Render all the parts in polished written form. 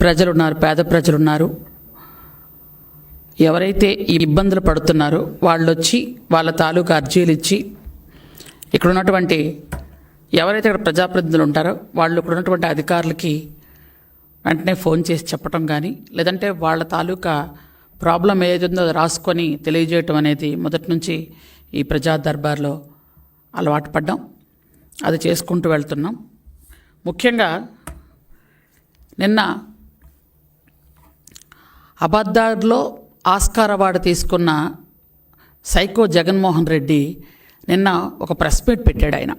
ప్రజలున్నారు, పేద ప్రజలున్నారు. ఎవరైతే ఈ ఇబ్బందులు పడుతున్నారో వాళ్ళు వచ్చి వాళ్ళ తాలూకా అర్జీలు ఇచ్చి ఇక్కడ ఉన్నటువంటి ఎవరైతే ఇక్కడ ప్రజాప్రతినిధులు ఉంటారో వాళ్ళు ఇక్కడ ఉన్నటువంటి అధికారులకి వెంటనే ఫోన్ చేసి చెప్పడం కానీ, లేదంటే వాళ్ళ తాలూకా ప్రాబ్లం ఏదైతుందో రాసుకొని తెలియజేయటం అనేది మొదటి నుంచి ఈ ప్రజా దర్బార్లో అలవాటు పడ్డాం. అది చేసుకుంటూ వెళ్తున్నాం. ముఖ్యంగా నిన్న అబద్ధాల్లో ఆస్కార్ అవార్డు తీసుకున్న సైకో జగన్మోహన్ రెడ్డి నిన్న ఒక ప్రెస్ మీట్ పెట్టాడు. ఆయన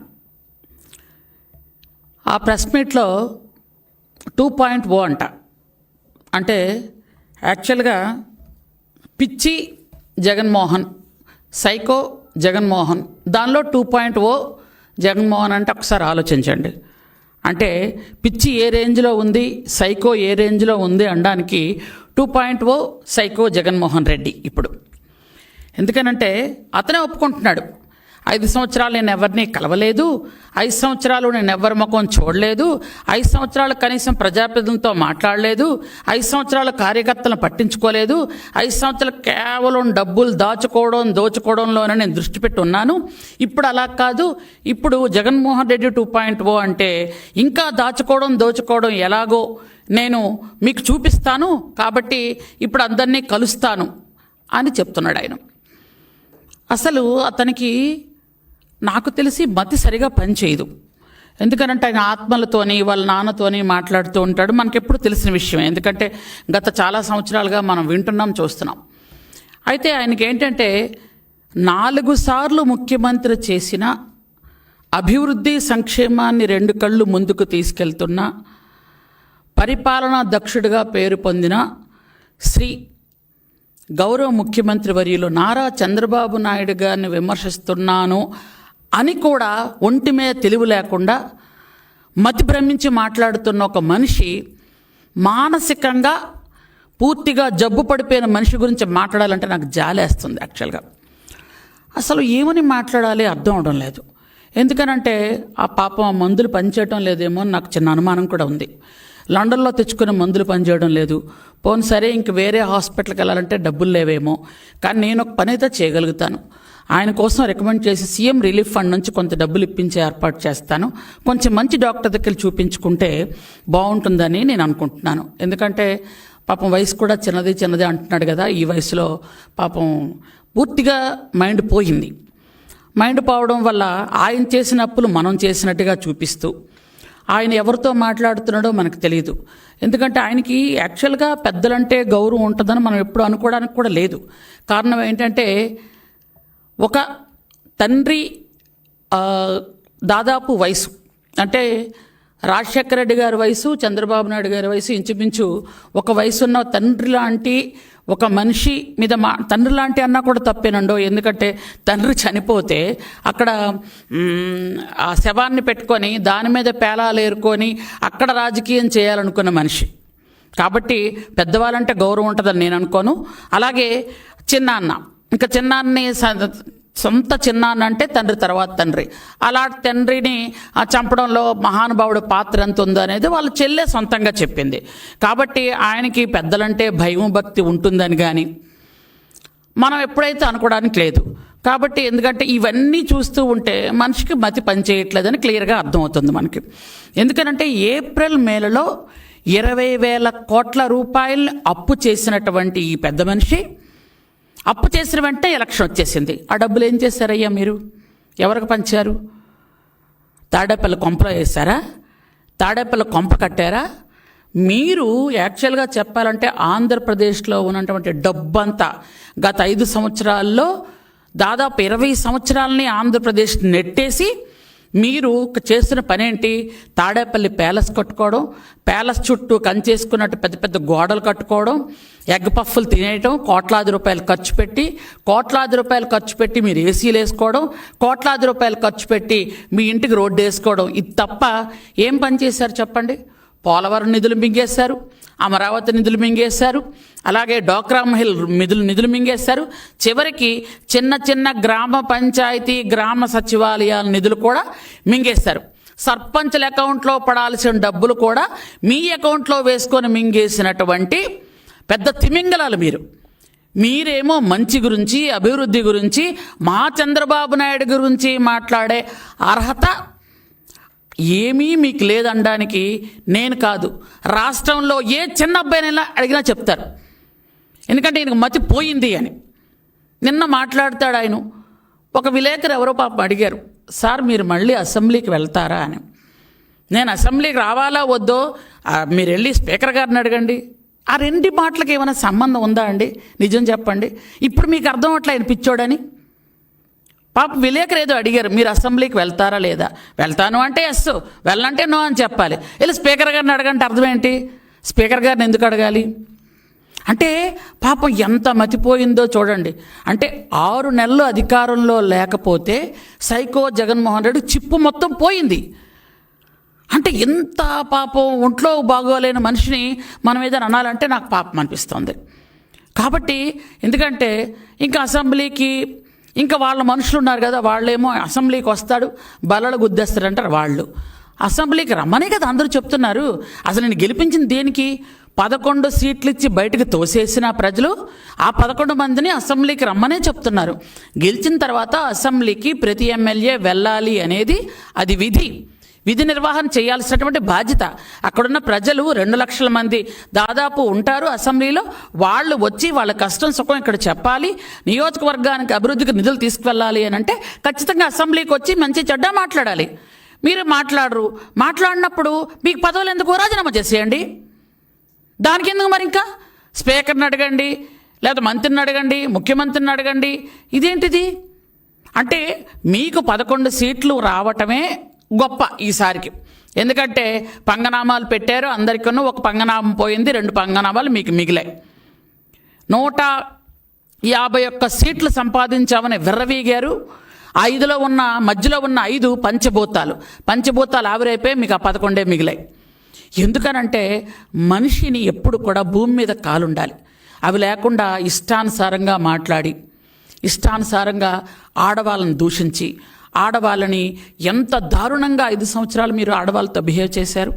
ఆ ప్రెస్ మీట్లో 2.0 అంట, అంటే యాక్చువల్గా పిచ్చి జగన్మోహన్, సైకో జగన్మోహన్, దానిలో 2.0 జగన్మోహన్ అంటే ఒకసారి ఆలోచించండి. అంటే పిచ్చి ఏ రేంజ్లో ఉంది, సైకో ఏ రేంజ్లో ఉంది అనడానికి 2.0 సైకో జగన్మోహన్ రెడ్డి. ఇప్పుడు ఎందుకనంటే అతనే ఒప్పుకుంటున్నాడు, 5 సంవత్సరాలు నేను ఎవరిని కలవలేదు, 5 సంవత్సరాలు నేను ఎవరి ముఖం చూడలేదు, 5 సంవత్సరాలు కనీసం ప్రజాప్రతినిధులతో మాట్లాడలేదు, 5 సంవత్సరాల కార్యకర్తలను పట్టించుకోలేదు, 5 సంవత్సరాలు కేవలం డబ్బులు దోచుకోవడంలోనే నేను దృష్టి పెట్టి ఉన్నాను. ఇప్పుడు అలా కాదు, ఇప్పుడు జగన్మోహన్ రెడ్డి 2.0 అంటే ఇంకా దోచుకోవడం ఎలాగో నేను మీకు చూపిస్తాను, కాబట్టి ఇప్పుడు అందరినీ కలుస్తాను అని చెప్తున్నాడు ఆయన. అసలు అతనికి నాకు తెలిసి మతి సరిగా పనిచేయదు. ఎందుకనంటే ఆయన ఆత్మలతోని వాళ్ళ నాన్నతోని మాట్లాడుతూ ఉంటాడు. మనకెప్పుడు తెలిసిన విషయమే, ఎందుకంటే గత చాలా సంవత్సరాలుగా మనం వింటున్నాం, చూస్తున్నాం. అయితే ఆయనకి ఏంటంటే 4 సార్లు ముఖ్యమంత్రి చేసిన అభివృద్ధి సంక్షేమాన్ని 2 కళ్ళు ముందుకు తీసుకెళ్తున్న పరిపాలనా దక్షుడిగా పేరు పొందిన శ్రీ గౌరవ ముఖ్యమంత్రి వర్యులు నారా చంద్రబాబు నాయుడు గారిని విమర్శిస్తున్నాను అని కూడా ఒంటి మీద తెలివి లేకుండా మతి భ్రమించి మాట్లాడుతున్న ఒక మనిషి, మానసికంగా పూర్తిగా జబ్బు పడిపోయిన మనిషి గురించి మాట్లాడాలంటే నాకు జాలేస్తుంది. యాక్చువల్గా అసలు ఏమని మాట్లాడాలి అర్థం అవడం లేదు. ఎందుకనంటే ఆ పాపం ఆ మందులు పనిచేయడం లేదేమో అని నాకు చిన్న అనుమానం కూడా ఉంది. లండన్లో తెచ్చుకునే మందులు పనిచేయడం లేదు, పోను సరే ఇంక వేరే హాస్పిటల్కి వెళ్ళాలంటే డబ్బులు లేవేమో, కానీ నేను ఒక పని అయితే చేయగలుగుతాను. ఆయన కోసం రికమెండ్ చేసి సీఎం రిలీఫ్ ఫండ్ నుంచి కొంత డబ్బులు ఇప్పించే ఏర్పాటు చేస్తాను, కొంచెం మంచి డాక్టర్ దగ్గర చూపించుకుంటే బాగుంటుందని నేను అనుకుంటున్నాను. ఎందుకంటే పాపం వయసు కూడా చిన్నది అంటున్నాడు కదా, ఈ వయసులో పాపం పూర్తిగా మైండ్ పోయింది. మైండ్ పోవడం వల్ల ఆయన చేసిన అప్పులు మనం చేసినట్టుగా చూపిస్తూ ఆయన ఎవరితో మాట్లాడుతున్నాడో మనకు తెలియదు. ఎందుకంటే ఆయనకి యాక్చువల్గా పెద్దలంటే గౌరవం ఉంటుందని మనం ఎప్పుడు అనుకోవడానికి కూడా లేదు. కారణం ఏంటంటే ఒక తండ్రి దాదాపు వయసు, అంటే రాజశేఖర రెడ్డి గారి వయసు, చంద్రబాబు నాయుడు గారి వయసు ఇంచుమించు ఒక వయసు ఉన్న తండ్రి లాంటి ఒక మనిషి మీద తండ్రి లాంటి అన్నా కూడా తప్పేనండో. ఎందుకంటే తండ్రి చనిపోతే అక్కడ ఆ శవాన్ని పెట్టుకొని దాని మీద పేలాలు ఏరుకొని అక్కడ రాజకీయం చేయాలనుకున్న మనిషి కాబట్టి పెద్దవాళ్ళంటే గౌరవం ఉంటుందని నేను అనుకోను. అలాగే చిన్నాన్న, ఇంకా చిన్నాన్ని సొంత చిన్నాన్న అంటే తండ్రి తర్వాత తండ్రి, అలాంటి తండ్రిని చంపడంలో మహానుభావుడు పాత్ర ఎంత ఉందో అనేది వాళ్ళ చెల్లె సొంతంగా చెప్పింది. కాబట్టి ఆయనకి పెద్దలంటే భయం భక్తి ఉంటుందని కానీ మనం ఎప్పుడైతే అనుకోవడానికి లేదు. కాబట్టి ఎందుకంటే ఇవన్నీ చూస్తూ ఉంటే మనిషికి మతి పనిచేయట్లేదని క్లియర్గా అర్థమవుతుంది మనకి. ఎందుకనంటే ఏప్రిల్ మేలలో 20,000 కోట్ల రూపాయలు అప్పు చేసినటువంటి ఈ పెద్ద మనిషి అప్పు చేసిన వెంటనే ఎలక్షన్ వచ్చేసింది. ఆ డబ్బులు ఏం చేశారయ్యా మీరు? ఎవరికి పంచారు? తాడేపల్లి కొంపలో వేశారా? తాడేపల్లి కొంప కట్టారా? మీరు యాక్చువల్గా చెప్పాలంటే ఆంధ్రప్రదేశ్లో ఉన్నటువంటి డబ్బంతా గత 5 సంవత్సరాల్లో దాదాపు 20 సంవత్సరాలని ఆంధ్రప్రదేశ్ నెట్టేసి మీరు చేస్తున్న పని ఏంటి? తాడేపల్లి ప్యాలెస్ కట్టుకోవడం, ప్యాలెస్ చుట్టూ కంచేసుకున్నట్టు పెద్ద పెద్ద గోడలు కట్టుకోవడం, ఎగ్ పఫ్ఫులు తినేయటం, కోట్లాది రూపాయలు ఖర్చు పెట్టి మీరు ఏసీలు వేసుకోవడం, కోట్లాది రూపాయలు ఖర్చు పెట్టి మీ ఇంటికి రోడ్డు వేసుకోవడం. ఇది తప్ప ఏం పని చేశారు చెప్పండి? పోలవరం నిధులు మింగేశారు, అమరావతి నిధులు మింగేశారు, అలాగే డోక్రా మహిళ నిధులు మింగేశారు. చివరికి చిన్న చిన్న గ్రామ పంచాయతీ గ్రామ సచివాలయాల నిధులు కూడా మింగేశారు. సర్పంచుల అకౌంట్లో పడాల్సిన డబ్బులు కూడా మీ అకౌంట్లో వేసుకొని మింగేసినటువంటి పెద్ద తిమింగలాలు మీరేమో మంచి గురించి, అభివృద్ధి గురించి, మా చంద్రబాబు నాయుడు గురించి మాట్లాడే అర్హత ఏమీ మీకు లేదనడానికి నేను కాదు, రాష్ట్రంలో ఏ చిన్న అబ్బాయినైనా అడిగినా చెప్తారు. ఎందుకంటే ఈయనకు మతి పోయింది అని. నిన్న మాట్లాడతాడు ఆయన. ఒక విలేకరు ఎవరో పాపం అడిగారు, సార్ మీరు మళ్ళీ అసెంబ్లీకి వెళ్తారా అని. నేను అసెంబ్లీకి రావాలా వద్దో మీరు వెళ్ళి స్పీకర్ గారిని అడగండి. ఆ రెండు మాటలకు ఏమైనా సంబంధం ఉందా అండి? నిజం చెప్పండి. ఇప్పుడు మీకు అర్థం అట్లా ఆయన పిచ్చోడని. పాప విలేకరు ఏదో అడిగారు, మీరు అసెంబ్లీకి వెళ్తారా లేదా? వెళ్తాను అంటే ఎస్, వెళ్ళంటే నో అని చెప్పాలి. వెళ్ళి స్పీకర్ గారిని అడగంటే అర్థం ఏంటి? స్పీకర్ గారిని ఎందుకు అడగాలి? అంటే పాపం ఎంత మతిపోయిందో చూడండి. అంటే 6 నెలలు అధికారంలో లేకపోతే సైకో జగన్మోహన్ రెడ్డి చిప్పు మొత్తం పోయింది. అంటే ఎంత పాపం, ఒంట్లో బాగోలేని మనిషిని మనం ఏదైనా అనాలంటే నాకు పాపం అనిపిస్తుంది. కాబట్టి ఎందుకంటే ఇంకా అసెంబ్లీకి ఇంకా వాళ్ళ మనుషులు ఉన్నారు కదా, వాళ్ళేమో అసెంబ్లీకి వస్తాడు బల్లలు గుద్దేస్తారంటారు. వాళ్ళు అసెంబ్లీకి రమ్మనే కదా అందరూ చెప్తున్నారు. అసలు నేను గెలిపించింది దేనికి? 11 సీట్లు ఇచ్చి బయటకు తోసేసిన ప్రజలు ఆ 11 మందిని అసెంబ్లీకి రమ్మనే చెప్తున్నారు. గెలిచిన తర్వాత అసెంబ్లీకి ప్రతి ఎమ్మెల్యే వెళ్ళాలి అనేది అది విధి నిర్వహణ చేయాల్సినటువంటి బాధ్యత. అక్కడున్న ప్రజలు 2 లక్షల మంది దాదాపు ఉంటారు అసెంబ్లీలో. వాళ్ళు వచ్చి వాళ్ళ కష్టం సుఖం ఇక్కడ చెప్పాలి, నియోజకవర్గానికి అభివృద్ధికి నిధులు తీసుకువెళ్ళాలి అని అంటే ఖచ్చితంగా అసెంబ్లీకి వచ్చి మంచి చెడ్డ మాట్లాడాలి. మీరు మాట్లాడినప్పుడు మీకు పదవులు ఎందుకు? రాజీనామా చేసేయండి. దానికి ఎందుకు మరి? ఇంకా స్పీకర్ని అడగండి, లేదా మంత్రిని అడగండి, ముఖ్యమంత్రిని అడగండి. ఇదేంటిది? అంటే మీకు 11 సీట్లు రావటమే గొప్ప ఈసారికి. ఎందుకంటే పంగనామాలు పెట్టారు, అందరికన్నా ఒక పంగనామం పోయింది, 2 పంగనామాలు మీకు మిగిలాయి. 151 సీట్లు సంపాదించామని విర్రవీగారు. 5లో ఉన్న మధ్యలో ఉన్న 5 పంచభూతాలు ఆవిరైపోయి మీకు ఆ 11 మిగిలాయి. ఎందుకనంటే మనిషిని ఎప్పుడు కూడా భూమి మీద కాలుండాలి. అవి లేకుండా ఇష్టానుసారంగా మాట్లాడి, ఇష్టానుసారంగా ఆడవాళ్ళని దూషించి, ఆడవాళ్ళని ఎంత దారుణంగా 5 సంవత్సరాలు మీరు ఆడవాళ్ళతో బిహేవ్ చేశారు.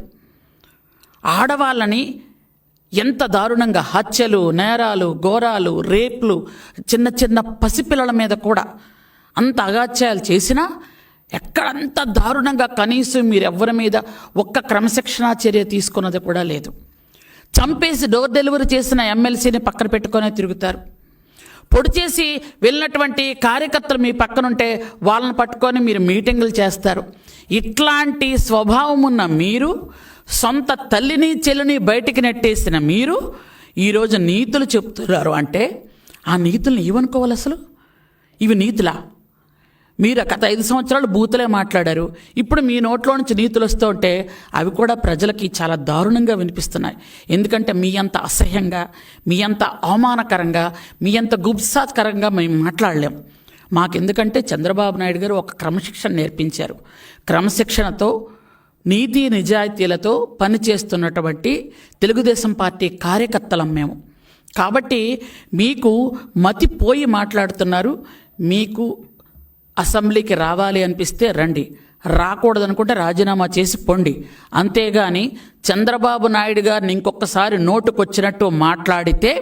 ఆడవాళ్ళని ఎంత దారుణంగా హత్యలు, నేరాలు, ఘోరాలు, రేప్లు, చిన్న పసిపిల్లల మీద కూడా అంత అగాత్యాలు చేసినా ఎక్కడంత దారుణంగా కనీసం మీరు ఎవరి మీద ఒక్క క్రమశిక్షణా చర్య తీసుకున్నది కూడా లేదు. చంపేసి డోర్ డెలివరీ చేసిన ఎమ్మెల్సీని పక్కన పెట్టుకునే తిరుగుతారు. పొడి చేసి వెళ్ళినటువంటి కార్యకర్తలు మీ పక్కనుంటే వాళ్ళని పట్టుకొని మీరు మీటింగులు చేస్తారు. ఇట్లాంటి స్వభావం ఉన్న మీరు, సొంత తల్లిని చెల్లిని బయటికి నెట్టేసిన మీరు ఈరోజు నీతులు చెప్తున్నారు. అంటే ఆ నీతుల్ని ఏమనుకోవాలి? అసలు ఇవి నీతులా? మీరు గత 5 సంవత్సరాలు బూతులే మాట్లాడారు. ఇప్పుడు మీ నోట్లో నుంచి నీతులు వస్తూ ఉంటే అవి కూడా ప్రజలకి చాలా దారుణంగా వినిపిస్తున్నాయి. ఎందుకంటే మీ అంత అసహ్యంగా, మీ అంత అవమానకరంగా, మీ అంత గుబ్సాకరంగా మేము మాట్లాడలేం. మాకెందుకంటే చంద్రబాబు నాయుడు గారు ఒక క్రమశిక్షణ నేర్పించారు. క్రమశిక్షణతో, నీతి నిజాయితీలతో పనిచేస్తున్నటువంటి తెలుగుదేశం పార్టీ కార్యకర్తలం మేము. కాబట్టి మీకు మతిపోయి మాట్లాడుతున్నారు. మీకు అసెంబ్లీకి రావాలి అనిపిస్తే రండి, రాకూడదనుకుంటే రాజీనామా చేసి పొండి. అంతేగాని చంద్రబాబు నాయుడు గారిని ఇంకొకసారి నోటుకొచ్చినట్టు మాట్లాడితే,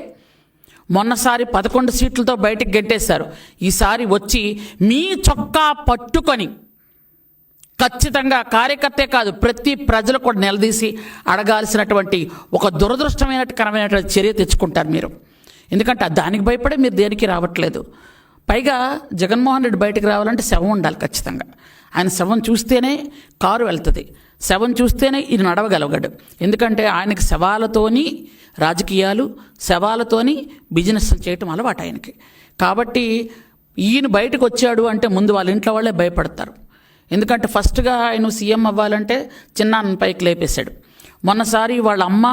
మొన్నసారి 11 సీట్లతో బయటికి గెంటేశారు. ఈసారి వచ్చి మీ చొక్కా పట్టుకొని ఖచ్చితంగా కార్యకర్తే కాదు ప్రతి ప్రజలు కూడా నిలదీసి అడగాల్సినటువంటి ఒక దురదృష్టమైనటువంటి చర్య తెచ్చుకుంటారు మీరు. ఎందుకంటే దానికి భయపడే మీరు దేనికి రావట్లేదు. పైగా జగన్మోహన్ రెడ్డి బయటకు రావాలంటే శవం ఉండాలి ఖచ్చితంగా. ఆయన శవం చూస్తేనే కారు వెళ్తుంది, శవం చూస్తేనే ఈయన నడవగలగడు. ఎందుకంటే ఆయనకి శవాలతోని రాజకీయాలు, శవాలతోని బిజినెస్ చేయటం అలవాటు ఆయనకి. కాబట్టి ఈయన బయటకు వచ్చాడు అంటే ముందు వాళ్ళ ఇంట్లో వాళ్ళే భయపడతారు. ఎందుకంటే ఫస్ట్గా ఆయన సీఎం అవ్వాలంటే చిన్నాన్న పైకి లేపేశాడు. మొన్నసారి వాళ్ళ అమ్మ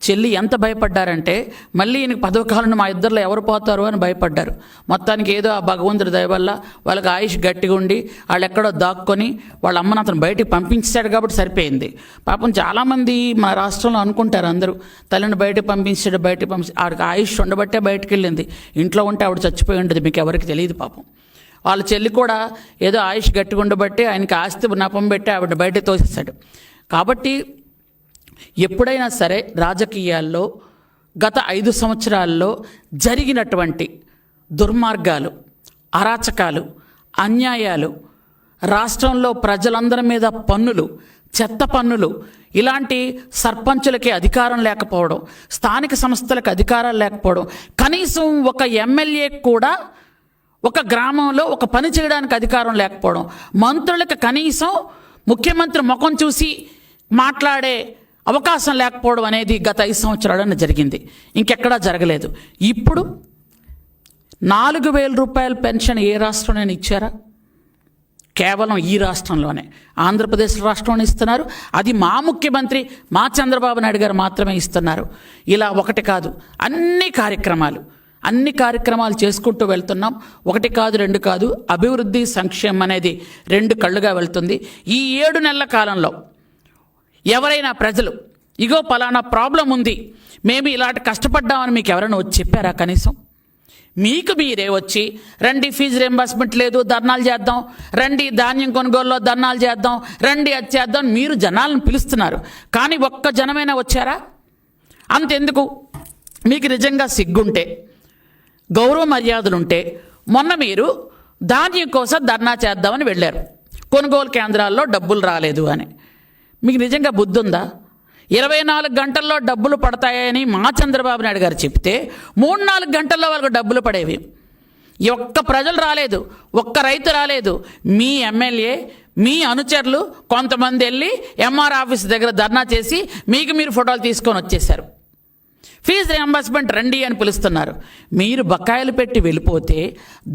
చెల్లి ఎంత భయపడ్డారంటే మళ్ళీ ఈయనకి పదవి కాలంలో మా ఇద్దరిలో ఎవరు పోతారు అని భయపడ్డారు. మొత్తానికి ఏదో ఆ భగవంతుడి దయ వల్ల వాళ్ళకి ఆయుష్ గట్టిగా ఉండి వాళ్ళు ఎక్కడో దాక్కొని వాళ్ళ అమ్మను అతను బయటికి పంపించాడు కాబట్టి సరిపోయింది. పాపం చాలామంది మన రాష్ట్రంలో అనుకుంటారు అందరూ, తల్లిని బయటకు పంపించాడు, ఆవిడకి ఆయుష్ ఉండబట్టే బయటకు వెళ్ళింది. ఇంట్లో ఉంటే ఆవిడ చచ్చిపోయి ఉండదు, మీకు ఎవరికి తెలియదు పాపం. వాళ్ళ చెల్లి కూడా ఏదో ఆయుష్ గట్టిగా ఉండబట్టి ఆయనకి ఆస్తి నపం పెట్టి ఆవిడ బయట తోసేశాడు. కాబట్టి ఎప్పుడైనా సరే రాజకీయాల్లో గత 5 సంవత్సరాల్లో జరిగినటువంటి దుర్మార్గాలు, అరాచకాలు, అన్యాయాలు, రాష్ట్రంలో ప్రజలందరి మీద పన్నులు, చెత్త పన్నులు, ఇలాంటి సర్పంచులకి అధికారం లేకపోవడం, స్థానిక సంస్థలకు అధికారాలు లేకపోవడం, కనీసం ఒక ఎమ్మెల్యే కూడా ఒక గ్రామంలో ఒక పని చేయడానికి అధికారం లేకపోవడం, మంత్రులకు కనీసం ముఖ్యమంత్రి ముఖం చూసి మాట్లాడే అవకాశం లేకపోవడం అనేది గత 5 సంవత్సరాలను జరిగింది. ఇంకెక్కడా జరగలేదు. ఇప్పుడు 4,000 రూపాయల పెన్షన్ ఏ రాష్ట్రంలోనే ఇచ్చారా? కేవలం ఈ రాష్ట్రంలోనే, ఆంధ్రప్రదేశ్ రాష్ట్రంలోనే ఇస్తున్నారు. అది మా ముఖ్యమంత్రి మా చంద్రబాబు నాయుడు గారు మాత్రమే ఇస్తున్నారు. ఇలా ఒకటి కాదు, అన్ని కార్యక్రమాలు చేసుకుంటూ వెళ్తున్నాం. ఒకటి కాదు, 2 కాదు, అభివృద్ధి సంక్షేమం అనేది 2 కళ్ళుగా వెళ్తుంది. ఈ 7 నెలల కాలంలో ఎవరైనా ప్రజలు ఇగో పలానా ప్రాబ్లం ఉంది, మేము ఇలాంటి కష్టపడ్డామని మీకు ఎవరైనా వచ్చి చెప్పారా? కనీసం మీకు మీరే వచ్చి రండి ఫీజు రియంబర్స్మెంట్ లేదు ధర్నాలు చేద్దాం, రండి ధాన్యం కొనుగోలులో ధర్నాలు చేద్దాం, రండి అది చేద్దాం, మీరు జనాలను పిలుస్తున్నారు. కానీ ఒక్క జనమైనా వచ్చారా? అంతెందుకు, మీకు నిజంగా సిగ్గుంటే, గౌరవ మర్యాదలుంటే మొన్న మీరు ధాన్యం కోసం ధర్నా చేద్దామని వెళ్ళారు. కొనుగోలు కేంద్రాల్లో డబ్బులు రాలేదు అని. మీకు నిజంగా బుద్ధి ఉందా? 24 గంటల్లో డబ్బులు పడతాయని మా చంద్రబాబు నాయుడు గారు చెప్తే 3-4 గంటల్లో వాళ్ళకు డబ్బులు పడేవి. ఒక్క ప్రజలు రాలేదు, ఒక్క రైతు రాలేదు. మీ ఎమ్మెల్యే, మీ అనుచరులు కొంతమంది వెళ్ళి ఎంఆర్ ఆఫీస్ దగ్గర ధర్నా చేసి మీకు మీరు ఫోటోలు తీసుకొని వచ్చేశారు. ఫీజు రియంబర్స్మెంట్ రండి అని పిలుస్తున్నారు. మీరు బకాయిలు పెట్టి వెళ్ళిపోతే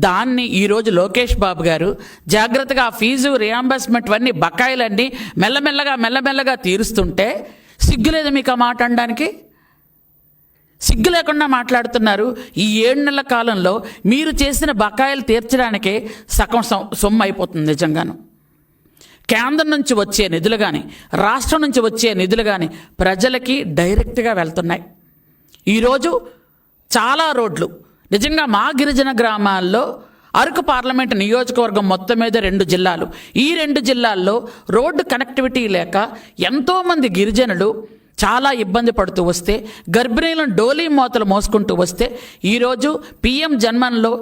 దాన్ని ఈరోజు లోకేష్ బాబు గారు జాగ్రత్తగా ఆ ఫీజు రియంబర్స్మెంట్ అన్నీ బకాయిలన్నీ మెల్లమెల్లగా తీరుస్తుంటే సిగ్గులేదు మీకు ఆ మాట అనడానికి? సిగ్గు లేకుండా మాట్లాడుతున్నారు. ఈ 7 నెలల కాలంలో మీరు చేసిన బకాయిలు తీర్చడానికే సగం సొమ్ము అయిపోతుంది. నిజంగాను కేంద్రం నుంచి వచ్చే నిధులు కానీ, రాష్ట్రం నుంచి వచ్చే నిధులు కానీ ప్రజలకి డైరెక్ట్గా వెళ్తున్నాయి. ఈరోజు చాలా రోడ్లు నిజంగా మా గిరిజన గ్రామాల్లో, అరకు పార్లమెంటు నియోజకవర్గం మొత్తం మీద 2 జిల్లాలు, ఈ 2 జిల్లాల్లో రోడ్డు కనెక్టివిటీ లేక ఎంతోమంది గిరిజనులు చాలా ఇబ్బంది పడుతూ వస్తే, గర్భిణీలను డోలీ మోతలు మోసుకుంటూ వస్తే, ఈరోజు పిఎం జన్మన్లో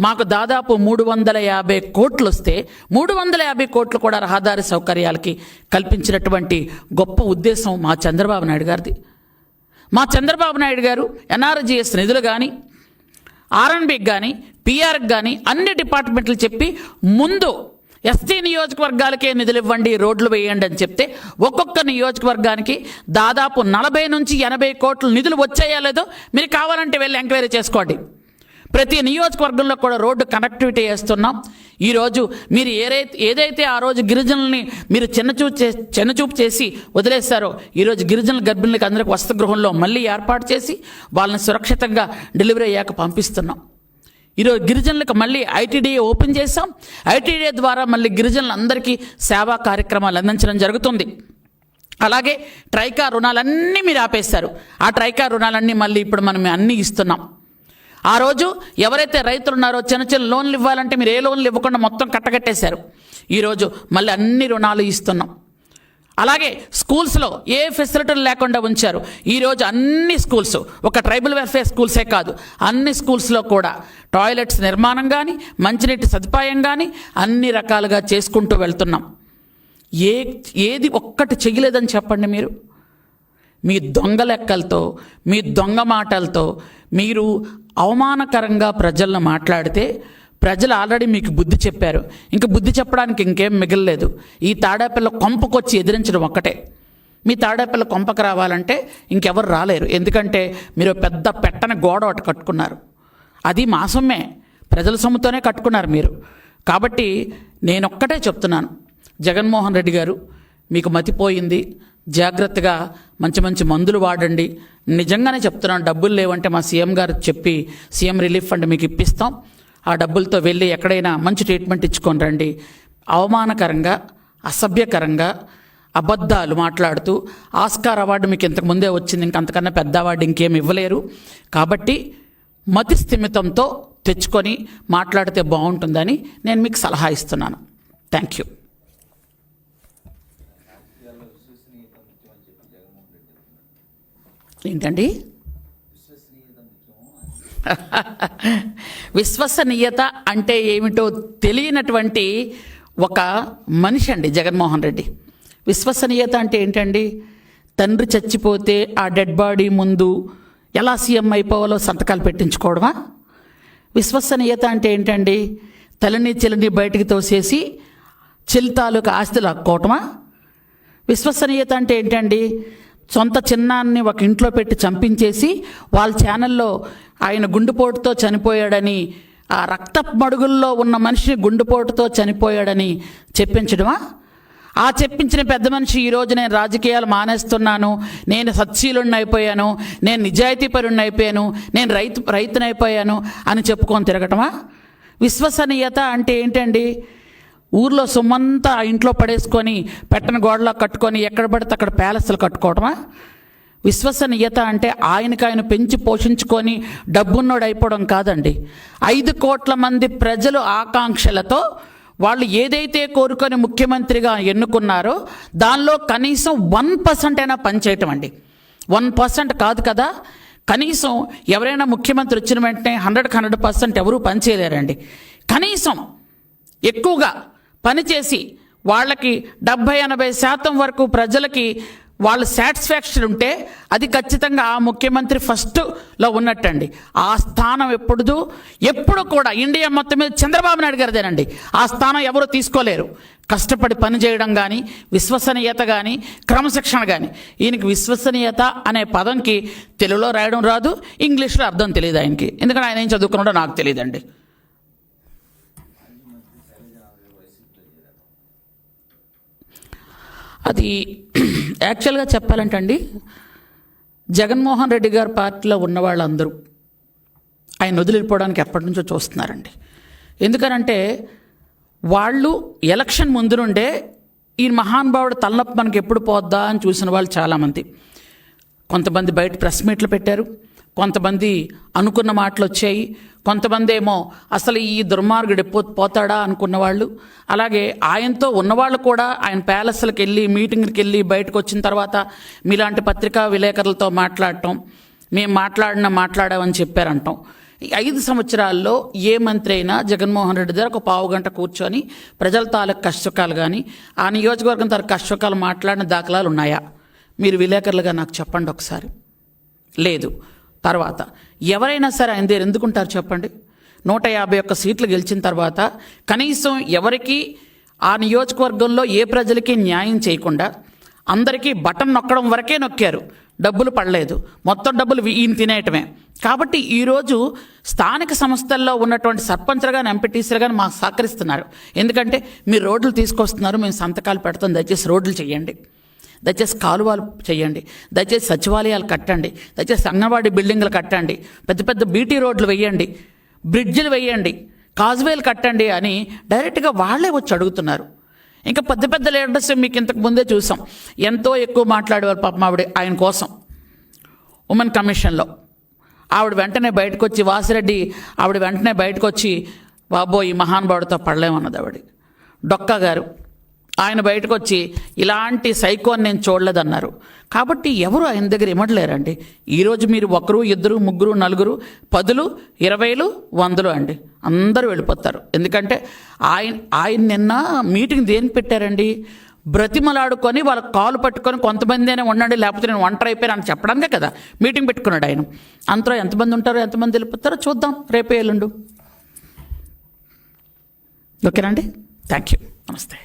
మాకు దాదాపు 350 కోట్లు వస్తే 350 కోట్లు కూడా రహదారి సౌకర్యాలకి కల్పించినటువంటి గొప్ప ఉద్దేశం మా చంద్రబాబు నాయుడు గారిది. మా చంద్రబాబు నాయుడు గారు ఎన్ఆర్జీఎస్ నిధులు కానీ, ఆర్ఎన్బికి కానీ, పిఆర్కి కానీ అన్ని డిపార్ట్మెంట్లు చెప్పి ముందు ఎస్టీ నియోజకవర్గాలకే నిధులు ఇవ్వండి, రోడ్లు వేయండి అని చెప్తే ఒక్కొక్క నియోజకవర్గానికి దాదాపు 40 నుంచి 80 కోట్ల నిధులు వచ్చాయా లేదో మీరు కావాలంటే వెళ్ళి ఎంక్వైరీ చేసుకోండి. ప్రతి నియోజకవర్గంలో కూడా రోడ్డు కనెక్టివిటీ చేస్తున్నాం. ఈరోజు మీరు ఏదైతే ఆ రోజు గిరిజనుల్ని మీరు చిన్నచూపు చేసి వదిలేస్తారో, ఈరోజు గిరిజనుల గర్భిణులకి అందరికీ వసతిగృహంలో మళ్ళీ ఏర్పాటు చేసి వాళ్ళని సురక్షితంగా డెలివరీ అయ్యాక పంపిస్తున్నాం. ఈరోజు గిరిజనులకు మళ్ళీ ఐటీడీఏ ఓపెన్ చేసాం. ఐటీడీఏ ద్వారా మళ్ళీ గిరిజనులందరికీ సేవా కార్యక్రమాలు అందించడం జరుగుతుంది. అలాగే ట్రైకా రుణాలన్నీ మీరు ఆపేస్తారు. ఆ ట్రైకా రుణాలన్నీ మళ్ళీ ఇప్పుడు మనం అన్నీ ఇస్తున్నాం. ఆ రోజు ఎవరైతే రైతులు ఉన్నారో చిన్న లోన్లు ఇవ్వాలంటే మీరు ఏ లోన్లు ఇవ్వకుండా మొత్తం కట్టగట్టేశారు. ఈరోజు మళ్ళీ అన్ని రుణాలు ఇస్తున్నాం. అలాగే స్కూల్స్లో ఏ ఫెసిలిటీలు లేకుండా ఉంచారు. ఈరోజు అన్ని స్కూల్స్, ఒక ట్రైబల్ వెల్ఫేర్ స్కూల్సే కాదు, అన్ని స్కూల్స్లో కూడా టాయిలెట్స్ నిర్మాణం కానీ, మంచినీటి సదుపాయం కానీ అన్ని రకాలుగా చేసుకుంటూ వెళ్తున్నాం. ఏది ఒక్కటి చెయ్యలేదని చెప్పండి. మీరు మీ దొంగ లెక్కలతో, మీ దొంగ మాటలతో మీరు అవమానకరంగా ప్రజలను మాట్లాడితే ప్రజలు ఆల్రెడీ మీకు బుద్ధి చెప్పారు. ఇంక బుద్ధి చెప్పడానికి ఇంకేం మిగలలేదు. ఈ తాడేపల్లి కొంపకొచ్చి ఎదిరించడం ఒక్కటే. మీ తాడేపల్లి కొంపకు రావాలంటే ఇంకెవరు రాలేరు. ఎందుకంటే మీరు పెద్ద పెట్టని గోడ ఒకటి కట్టుకున్నారు. అది మా సొమ్మే, ప్రజల సొమ్ముతోనే కట్టుకున్నారు మీరు. కాబట్టి నేనొక్కటే చెప్తున్నాను, జగన్మోహన్ రెడ్డి గారు మీకు మతిపోయింది. జాగ్రత్తగా మంచి మందులు వాడండి. నిజంగానే చెప్తున్నాను, డబ్బులు లేవంటే మా సీఎం గారు చెప్పి సీఎం రిలీఫ్ ఫండ్ మీకు ఇప్పిస్తాం. ఆ డబ్బులతో వెళ్ళి ఎక్కడైనా మంచి ట్రీట్మెంట్ ఇచ్చుకొని రండి. అవమానకరంగా, అసభ్యకరంగా, అబద్ధాలు మాట్లాడుతూ ఆస్కార్ అవార్డు మీకు ఇంతకుముందే వచ్చింది, ఇంకంతకన్నా పెద్ద అవార్డు ఇంకేం ఇవ్వలేరు. కాబట్టి మతి స్థిమితంతో తెచ్చుకొని మాట్లాడితే బాగుంటుందని నేను మీకు సలహా ఇస్తున్నాను. Thank you. ఏంటండి విశ్వసనీయత అంటే ఏమిటో తెలియనటువంటి ఒక మనిషి అండి జగన్మోహన్ రెడ్డి. విశ్వసనీయత అంటే ఏంటండి? తండ్రి చచ్చిపోతే ఆ డెడ్ బాడీ ముందు ఎలా సీఎం అయిపోవాలో సంతకాలు పెట్టించుకోవడమా? విశ్వసనీయత అంటే ఏంటండి? తల్లిని చెల్లిని బయటికి తోసేసి చెల్లి తాలూకా ఆస్తి లాక్కోవటమా? విశ్వసనీయత అంటే ఏంటండి? సొంత చిన్నాన్ని ఒక ఇంట్లో పెట్టి చంపించేసి వాళ్ళ ఛానల్లో ఆయన గుండెపోటుతో చనిపోయాడని, ఆ రక్త మడుగుల్లో ఉన్న మనిషిని గుండెపోటుతో చనిపోయాడని చెప్పించడమా? ఆ చెప్పించిన పెద్ద మనిషి ఈరోజు నేను రాజకీయాలు మానేస్తున్నాను, నేను సత్శీలుణ్ణి అయిపోయాను, నేను నిజాయితీపరుణ్ణి అయిపోయాను, నేను రైతునైపోయాను అని చెప్పుకొని తిరగటమా? విశ్వసనీయత అంటే ఏంటండి? ఊర్లో సొమ్మంతా ఇంట్లో పడేసుకొని పెట్టని గోడలో కట్టుకొని ఎక్కడ పడితే అక్కడ ప్యాలెస్లు కట్టుకోవటమా? విశ్వసనీయత అంటే ఆయన పెంచి పోషించుకొని డబ్బున్నోడు అయిపోవడం కాదండి. 5 కోట్ల మంది ప్రజలు ఆకాంక్షలతో వాళ్ళు ఏదైతే కోరుకొని ముఖ్యమంత్రిగా ఎన్నుకున్నారో దానిలో కనీసం 1% అయినా పనిచేయటం అండి. 1% కాదు కదా, కనీసం ఎవరైనా ముఖ్యమంత్రి వచ్చిన వెంటనే 100% ఎవరూ పనిచేయలేరండి. కనీసం ఎక్కువగా పనిచేసి వాళ్ళకి 70-80% వరకు ప్రజలకి వాళ్ళ సాటిస్ఫాక్షన్ ఉంటే అది ఖచ్చితంగా ఆ ముఖ్యమంత్రి ఫస్ట్లో ఉన్నట్టండి. ఆ స్థానం ఎప్పుడు కూడా ఇండియా మొత్తం మీద చంద్రబాబు నాయుడు గారిదేనండి. ఆ స్థానం ఎవరు తీసుకోలేరు. కష్టపడి పనిచేయడం కానీ, విశ్వసనీయత కానీ, క్రమశిక్షణ కానీ. ఈయనకి విశ్వసనీయత అనే పదంకి తెలుగులో రాయడం రాదు, ఇంగ్లీష్లో అర్థం తెలియదు ఆయనకి. ఎందుకంటే ఆయన ఏం చదువుకున్నాడో నాకు తెలియదండి. అది యాక్చువల్గా చెప్పాలంటే అండి, జగన్మోహన్ రెడ్డి గారి పార్టీలో ఉన్న వాళ్ళందరూ ఆయన వదిలిపోవడానికి ఎప్పటి నుంచో చూస్తున్నారండి. ఎందుకనంటే వాళ్ళు ఎలక్షన్ ముందు నుండే ఈ మహానుభావుడు తలనొప్పి మనకి ఎప్పుడు పోద్దా అని చూసిన వాళ్ళు చాలామంది. కొంతమంది బయట ప్రెస్ మీట్లు పెట్టారు, కొంతమంది అనుకున్న మాటలు వచ్చాయి, కొంతమంది ఏమో అసలు ఈ దుర్మార్గుడు పోతాడా అనుకున్న వాళ్ళు. అలాగే ఆయనతో ఉన్నవాళ్ళు కూడా ఆయన ప్యాలెస్లకు వెళ్ళి మీటింగ్కి వెళ్ళి బయటకు వచ్చిన తర్వాత మీలాంటి పత్రికా విలేకరులతో మాట్లాడటం, మేము మాట్లాడామని చెప్పారంటాం. ఈ 5 సంవత్సరాల్లో ఏ మంత్రి అయినా జగన్మోహన్ రెడ్డి దగ్గర ఒక పావు గంట కూర్చొని ప్రజల తాలూకు కష్టకాలు కానీ, ఆ నియోజకవర్గం తాలూకు కష్టకాలు మాట్లాడిన దాఖలాలు ఉన్నాయా? మీరు విలేకరులుగా నాకు చెప్పండి ఒకసారి. లేదు. తర్వాత ఎవరైనా సరే ఆయన దగ్గర ఎందుకుంటారు చెప్పండి? 151 సీట్లు గెలిచిన తర్వాత కనీసం ఎవరికి ఆ నియోజకవర్గంలో ఏ ప్రజలకి న్యాయం చేయకుండా అందరికీ బటన్ నొక్కడం వరకే నొక్కారు, డబ్బులు పడలేదు. మొత్తం డబ్బులు ఈయన తినేయటమే. కాబట్టి ఈరోజు స్థానిక సంస్థల్లో ఉన్నటువంటి సర్పంచ్లు కానీ, ఎంపీటీసీలు కానీ మాకు సహకరిస్తున్నారు. ఎందుకంటే మీరు రోడ్లు తీసుకొస్తున్నారు, మేము సంతకాలు పెడతాం, దయచేసి రోడ్లు చేయండి, దయచేసి కాలువలు చేయండి, దయచేసి సచివాలయాలు కట్టండి, దయచేసి అంగన్వాడీ బిల్డింగ్లు కట్టండి, పెద్ద పెద్ద బీటీ రోడ్లు వేయండి, బ్రిడ్జిలు వేయండి, కాజ్వేలు కట్టండి అని డైరెక్ట్గా వాళ్ళే వచ్చి అడుగుతున్నారు. ఇంకా పెద్ద పెద్ద లీడర్స్ మీకు ఇంతకు ముందే చూసాం, ఎంతో ఎక్కువ మాట్లాడేవారు పాపం ఆయన కోసం. ఉమెన్ కమిషన్లో ఆవిడ వెంటనే బయటకు వచ్చి, వాసిరెడ్డి ఆవిడ వెంటనే బయటకు వచ్చి, బాబో ఈ మహానుభావుడితో పడలేమన్నది ఆవిడ. డొక్కా గారు ఆయన బయటకు వచ్చి ఇలాంటి సైకోని నేను చూడలేదన్నారు. కాబట్టి ఎవరు ఆయన దగ్గర ఇమ్మడలేరండి. ఈరోజు మీరు 1, 2, 3, 4, 10, 20, 100 అండి, అందరూ వెళ్ళిపోతారు. ఎందుకంటే ఆయన నిన్న మీటింగ్ దేనికి పెట్టారండి? బ్రతిమలాడుకొని వాళ్ళ కాలు పట్టుకొని కొంతమంది అయినా ఉండండి, లేకపోతే నేను ఒంటరి అయిపోయాను అని చెప్పడానికే కదా మీటింగ్ పెట్టుకున్నాడు ఆయన. అంతలో ఎంతమంది ఉంటారో ఎంతమంది వెళ్ళిపోతారో చూద్దాం రేపే ఎల్లుండు. ఓకేనండి, థ్యాంక్ యూ, నమస్తే.